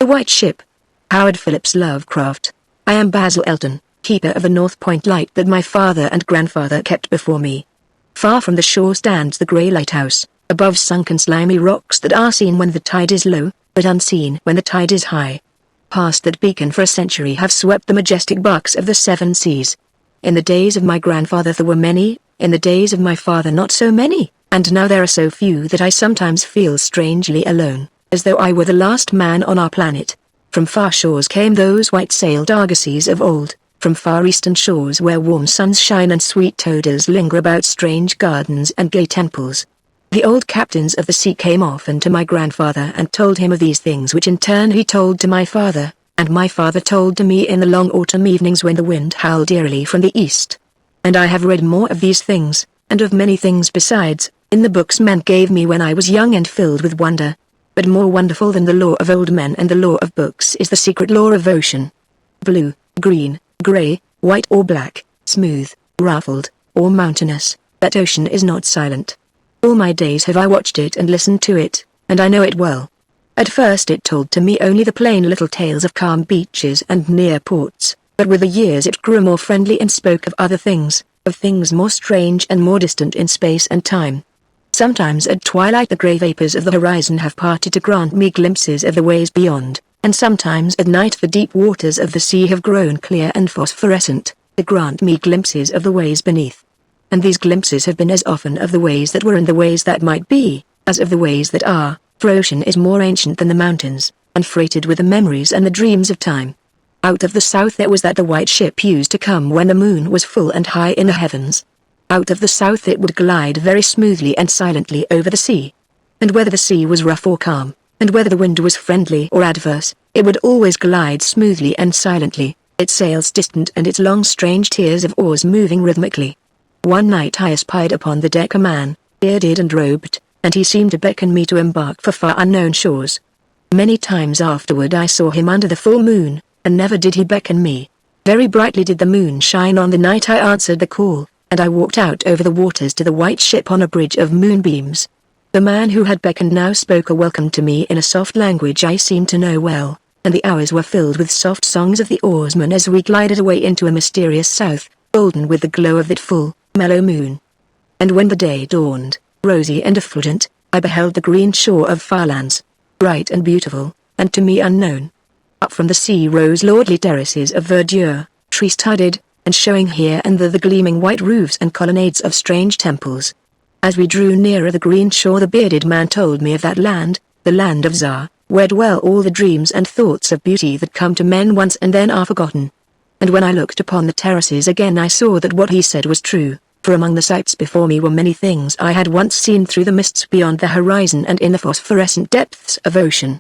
White Ship. Howard Phillips. Lovecraft. I am Basil Elton, keeper of a North Point light that my father and grandfather kept before me. Far from the shore stands the grey lighthouse, above sunken slimy rocks that are seen when the tide is low, but unseen when the tide is high. Past that beacon for a century have swept the majestic barks of the seven seas. In the days of my grandfather there were many, in the days of my father not so many, and now there are so few that I sometimes feel strangely alone, as though I were the last man on our planet. From far shores came those white-sailed argosies of old, from far eastern shores where warm suns shine and sweet odors linger about strange gardens and gay temples. The old captains of the sea came often to my grandfather and told him of these things, which in turn he told to my father, and my father told to me in the long autumn evenings when the wind howled eerily from the east. And I have read more of these things, and of many things besides, in the books men gave me when I was young and filled with wonder. But more wonderful than the lore of old men and the lore of books is the secret lore of ocean. Blue, green, grey, white or black, smooth, ruffled, or mountainous, that ocean is not silent. All my days have I watched it and listened to it, and I know it well. At first it told to me only the plain little tales of calm beaches and near ports, but with the years it grew more friendly and spoke of other things, of things more strange and more distant in space and time. Sometimes at twilight the grey vapours of the horizon have parted to grant me glimpses of the ways beyond, and sometimes at night the deep waters of the sea have grown clear and phosphorescent, to grant me glimpses of the ways beneath. And these glimpses have been as often of the ways that were and the ways that might be, as of the ways that are, for ocean is more ancient than the mountains, and freighted with the memories and the dreams of time. Out of the south there was that the White Ship used to come when the moon was full and high in the heavens. Out of the south it would glide very smoothly and silently over the sea. And whether the sea was rough or calm, and whether the wind was friendly or adverse, it would always glide smoothly and silently, its sails distant and its long strange tiers of oars moving rhythmically. One night I espied upon the deck a man, bearded and robed, and he seemed to beckon me to embark for far unknown shores. Many times afterward I saw him under the full moon, and never did he beckon me. Very brightly did the moon shine on the night I answered the call, and I walked out over the waters to the White Ship on a bridge of moonbeams. The man who had beckoned now spoke a welcome to me in a soft language I seemed to know well, and the hours were filled with soft songs of the oarsmen as we glided away into a mysterious south, golden with the glow of that full, mellow moon. And when the day dawned, rosy and effulgent, I beheld the green shore of far lands, bright and beautiful, and to me unknown. Up from the sea rose lordly terraces of verdure, tree-studded, and showing here and there the gleaming white roofs and colonnades of strange temples. As we drew nearer the green shore the bearded man told me of that land, the land of Zar, where dwell all the dreams and thoughts of beauty that come to men once and then are forgotten. And when I looked upon the terraces again I saw that what he said was true, for among the sights before me were many things I had once seen through the mists beyond the horizon and in the phosphorescent depths of ocean.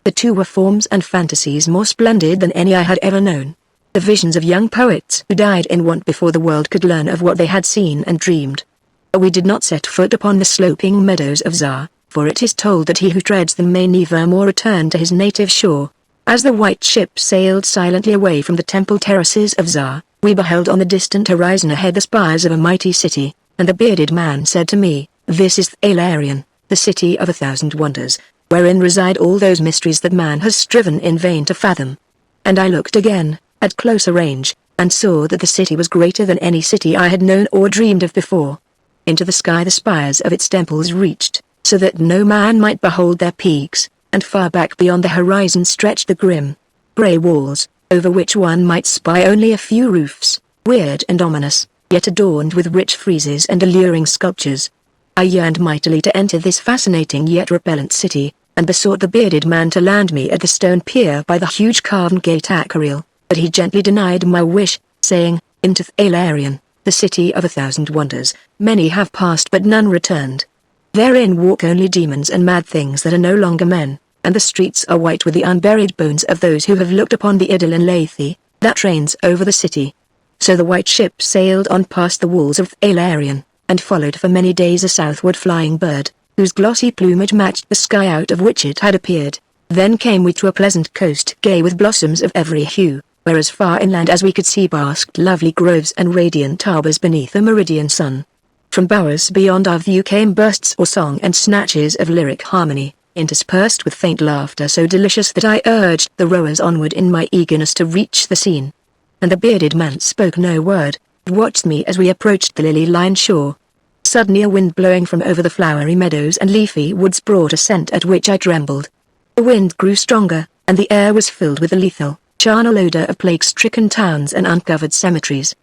The two were forms and fantasies more splendid than any I had ever known. The visions of young poets who died in want before the world could learn of what they had seen and dreamed. We did not set foot upon the sloping meadows of Zar, for it is told that he who treads them may never more return to his native shore. As the White Ship sailed silently away from the temple terraces of Zar, we beheld on the distant horizon ahead the spires of a mighty city, and the bearded man said to me, "This is Thalarion, the city of 1,000 wonders, wherein reside all those mysteries that man has striven in vain to fathom." And I looked again, at closer range, and saw that the city was greater than any city I had known or dreamed of before. Into the sky the spires of its temples reached, so that no man might behold their peaks, and far back beyond the horizon stretched the grim, grey walls, over which one might spy only a few roofs, weird and ominous, yet adorned with rich friezes and alluring sculptures. I yearned mightily to enter this fascinating yet repellent city, and besought the bearded man to land me at the stone pier by the huge carven gate Acariel. But he gently denied my wish, saying, "Into Thalarion, the city of 1,000 wonders, many have passed but none returned. Therein walk only demons and mad things that are no longer men, and the streets are white with the unburied bones of those who have looked upon the idyll and Lethe, that reigns over the city." So the White Ship sailed on past the walls of Thalarion, and followed for many days a southward flying bird, whose glossy plumage matched the sky out of which it had appeared. Then came we to a pleasant coast gay with blossoms of every hue, where as far inland as we could see basked lovely groves and radiant arbors beneath a meridian sun. From bowers beyond our view came bursts of song and snatches of lyric harmony, interspersed with faint laughter so delicious that I urged the rowers onward in my eagerness to reach the scene. And the bearded man spoke no word, but watched me as we approached the lily-lined shore. Suddenly a wind blowing from over the flowery meadows and leafy woods brought a scent at which I trembled. The wind grew stronger, and the air was filled with the lethal, charnel odor of plague-stricken towns and uncovered cemeteries.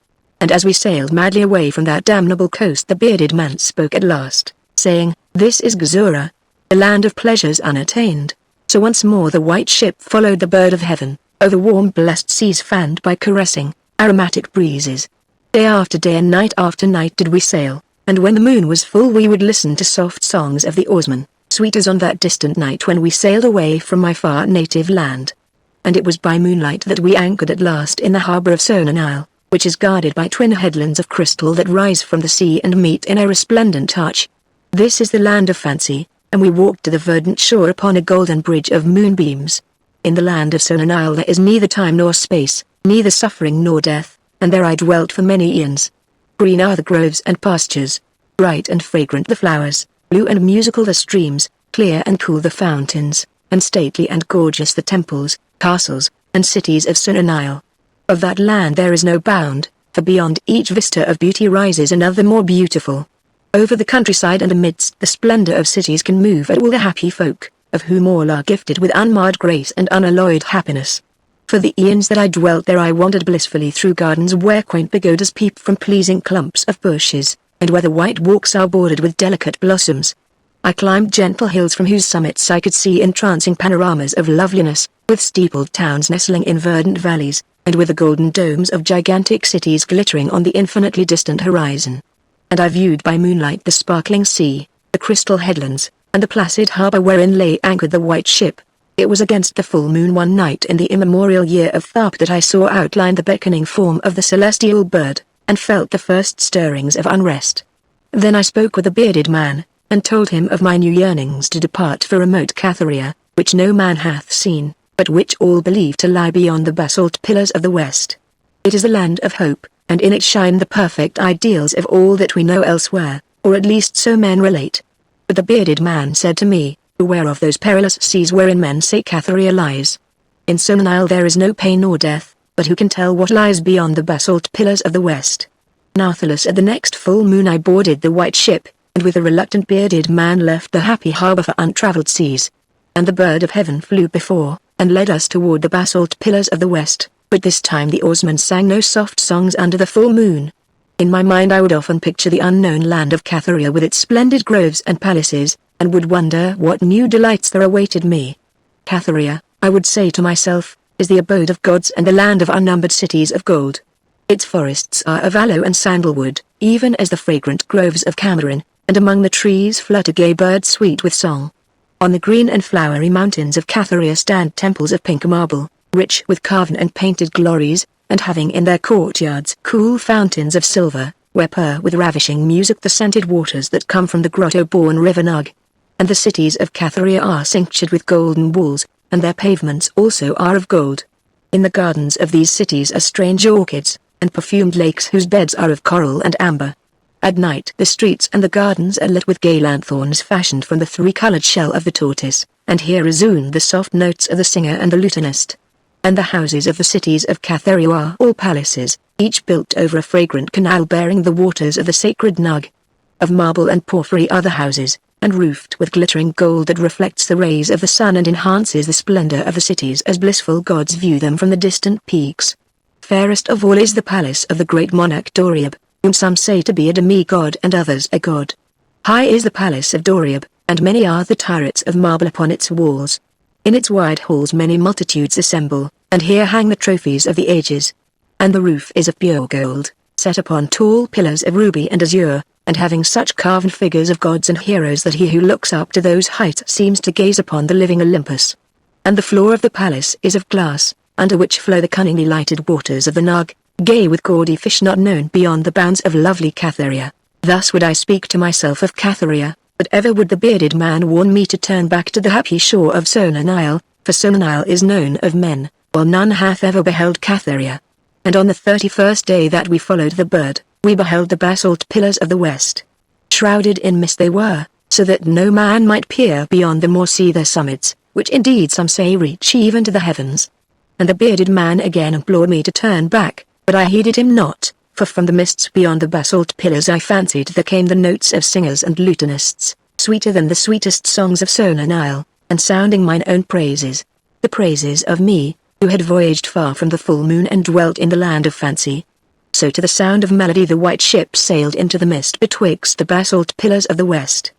And as we sailed madly away from that damnable coast, the bearded man spoke at last, saying, "This is Gazura, the land of pleasures unattained." So once more the white ship followed the bird of heaven, over warm blessed seas fanned by caressing, aromatic breezes. Day after day and night after night did we sail, and when the moon was full we would listen to soft songs of the oarsmen, sweet as on that distant night when we sailed away from my far native land. And it was by moonlight that we anchored at last in the harbour of Sonanile, which is guarded by twin headlands of crystal that rise from the sea and meet in a resplendent arch. This is the land of fancy, and we walked to the verdant shore upon a golden bridge of moonbeams. In the land of Sonanile there is neither time nor space, neither suffering nor death, and there I dwelt for many eons. Green are the groves and pastures, bright and fragrant the flowers, blue and musical the streams, clear and cool the fountains, and stately and gorgeous the temples, castles, and cities of Sonanile. Of that land there is no bound, for beyond each vista of beauty rises another more beautiful. Over the countryside and amidst the splendor of cities can move at will the happy folk, of whom all are gifted with unmarred grace and unalloyed happiness. For the eons that I dwelt there I wandered blissfully through gardens where quaint pagodas peep from pleasing clumps of bushes, and where the white walks are bordered with delicate blossoms. I climbed gentle hills from whose summits I could see entrancing panoramas of loveliness, with steepled towns nestling in verdant valleys, and with the golden domes of gigantic cities glittering on the infinitely distant horizon. And I viewed by moonlight the sparkling sea, the crystal headlands, and the placid harbour wherein lay anchored the white ship. It was against the full moon one night in the immemorial year of Tharp that I saw outlined the beckoning form of the celestial bird, and felt the first stirrings of unrest. Then I spoke with the bearded man, and told him of my new yearnings to depart for remote Catharia, which no man hath seen, but which all believe to lie beyond the basalt pillars of the west. It is the land of hope, and in it shine the perfect ideals of all that we know elsewhere, or at least so men relate. But the bearded man said to me, "Beware of those perilous seas wherein men say Catharia lies. In Sonanile there is no pain nor death, but who can tell what lies beyond the basalt pillars of the west?" Nathless at the next full moon I boarded the white ship, and with a reluctant bearded man left the happy harbour for untravelled seas. And the bird of heaven flew before, and led us toward the basalt pillars of the west, but this time the oarsmen sang no soft songs under the full moon. In my mind I would often picture the unknown land of Catharia with its splendid groves and palaces, and would wonder what new delights there awaited me. Catharia, I would say to myself, is the abode of gods and the land of unnumbered cities of gold. Its forests are of aloe and sandalwood, even as the fragrant groves of Cameron, and among the trees flutter gay birds sweet with song. On the green and flowery mountains of Catharia stand temples of pink marble, rich with carven and painted glories, and having in their courtyards cool fountains of silver, where purr with ravishing music the scented waters that come from the grotto-born river Nug. And the cities of Catharia are cinctured with golden walls, and their pavements also are of gold. In the gardens of these cities are strange orchids, and perfumed lakes whose beds are of coral and amber. At night the streets and the gardens are lit with gay lanthorns fashioned from the three-colored shell of the tortoise, and here resound the soft notes of the singer and the lutanist. And the houses of the cities of Catharia are all palaces, each built over a fragrant canal bearing the waters of the sacred Nug. Of marble and porphyry are the houses, and roofed with glittering gold that reflects the rays of the sun and enhances the splendor of the cities as blissful gods view them from the distant peaks. Fairest of all is the palace of the great monarch Doriab, whom some say to be a demigod and others a god. High is the palace of Doriab, and many are the turrets of marble upon its walls. In its wide halls many multitudes assemble, and here hang the trophies of the ages. And the roof is of pure gold, set upon tall pillars of ruby and azure, and having such carved figures of gods and heroes that he who looks up to those heights seems to gaze upon the living Olympus. And the floor of the palace is of glass, under which flow the cunningly lighted waters of the Nug, gay with gaudy fish not known beyond the bounds of lovely Catharia. Thus would I speak to myself of Catharia, but ever would the bearded man warn me to turn back to the happy shore of Sonanile, for Sonanile is known of men, while none hath ever beheld Catharia. And on the 31st day that we followed the bird, we beheld the basalt pillars of the west. Shrouded in mist they were, so that no man might peer beyond them or see their summits, which indeed some say reach even to the heavens. And the bearded man again implored me to turn back, but I heeded him not, for from the mists beyond the basalt pillars I fancied there came the notes of singers and lutanists, sweeter than the sweetest songs of Sona Nile, and sounding mine own praises, the praises of me, who had voyaged far from the full moon and dwelt in the land of fancy. So to the sound of melody the white ship sailed into the mist betwixt the basalt pillars of the west.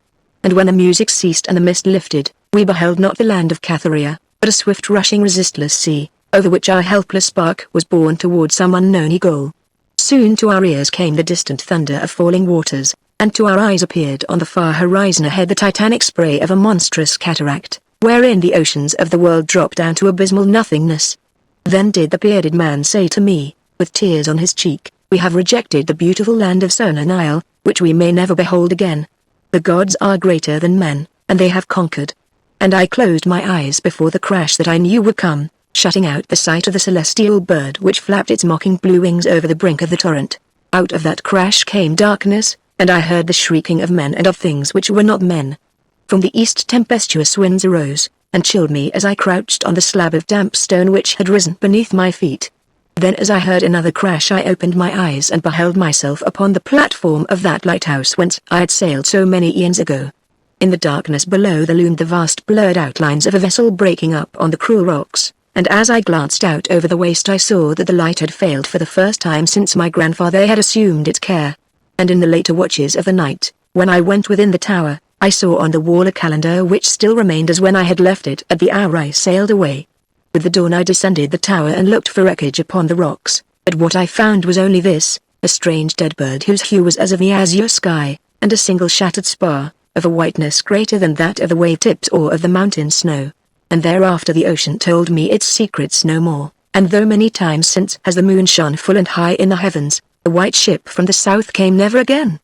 And when the music ceased and the mist lifted, we beheld not the land of Catharia, but a swift rushing resistless sea, over which our helpless bark was borne toward some unknown goal. Soon to our ears came the distant thunder of falling waters, and to our eyes appeared on the far horizon ahead the titanic spray of a monstrous cataract, wherein the oceans of the world dropped down to abysmal nothingness. Then did the bearded man say to me, with tears on his cheek, "We have rejected the beautiful land of Sona Nile, which we may never behold again. The gods are greater than men, and they have conquered." And I closed my eyes before the crash that I knew would come, shutting out the sight of the celestial bird which flapped its mocking blue wings over the brink of the torrent. Out of that crash came darkness, and I heard the shrieking of men and of things which were not men. From the east tempestuous winds arose, and chilled me as I crouched on the slab of damp stone which had risen beneath my feet. Then as I heard another crash I opened my eyes and beheld myself upon the platform of that lighthouse whence I had sailed so many eons ago. In the darkness below there loomed the vast blurred outlines of a vessel breaking up on the cruel rocks, and as I glanced out over the waste I saw that the light had failed for the first time since my grandfather had assumed its care. And in the later watches of the night, when I went within the tower, I saw on the wall a calendar which still remained as when I had left it at the hour I sailed away. With the dawn I descended the tower and looked for wreckage upon the rocks, but what I found was only this, a strange dead bird whose hue was as of the azure sky, and a single shattered spar, of a whiteness greater than that of the wave tips or of the mountain snow. And thereafter the ocean told me its secrets no more, and though many times since has the moon shone full and high in the heavens, the white ship from the south came never again.